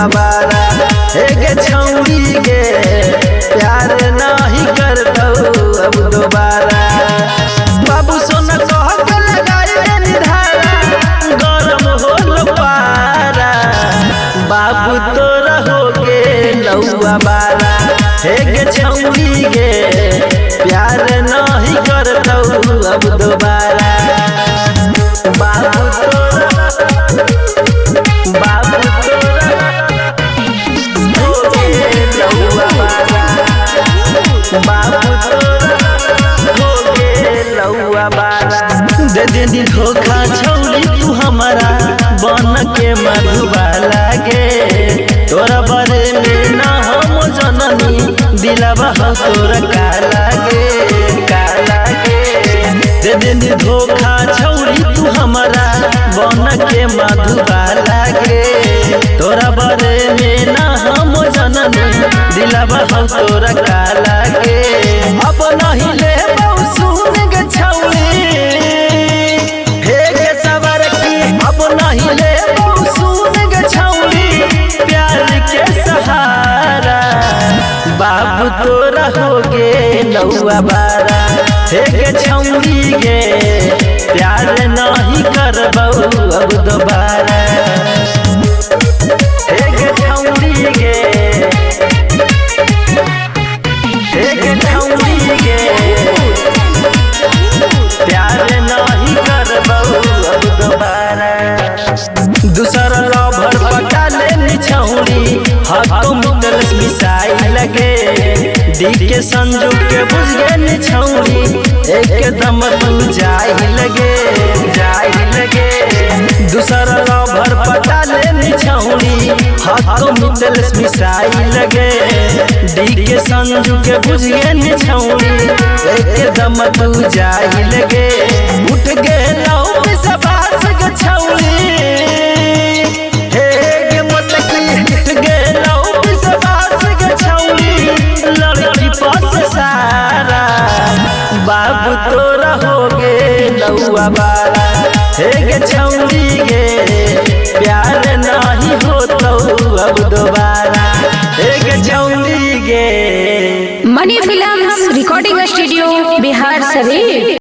लौआ बारा हे छौरी गे प्यार नहीं करतौ अब दोबारा। बाबू सोना कह के लगाई निधारा गरम हो पारा बाबू तोरा हो गे लौआ बारा हे छौरी गे प्यार नहीं करतौ अब दोबारा। बाबू तोरा हो गे लौआ बारा बाबू तोरा हो गे लौआ बारा। दे दे धोखा छौरी तू हमारा बन के मधुबाला गे तोरा बारे में ना हम जननी दिलवा तोरा काला गे दे दे धोखा छौरी तू हमारा बन के मधुबाला गे तोरा बारे में ना हम जननी दिलवा तोरा काला गे। अब नहीं ले सुन गे छौरी हे गे सवर की अब नहीं ले सुन गे छौरी प्यार के सहारा बाबू तोरा हो गे लौआ बारा हे छौरी गे प्यार नहीं करबौ अब दोबारा। हे छौरी गे हे छौरी गे प्यार नहीं करबौ अब दोबारा। दूसरा लवर पटा ले छौरी हाथों मिटल मिसाई लगे दी के संजू के बुझ गे छौरी एकदम तू जाई लगे दूसरा लवर पटा ले छौरी हाथों मिटल मिसाई लगे दी के संजू के बुझ गे छौरी एकदम तू जाई लगे। उठ गे लौ सबास गे छौरी हे गे मोटकी उठ गे लौ सबास गे छौरी लड़की पास सारा बाबू तोरा हो गे लौआ बारा हे छौरी गे प्यार नहीं होतौ अब दोबारा हे छौरी गे। मनी films recording studio Bihar Sharif.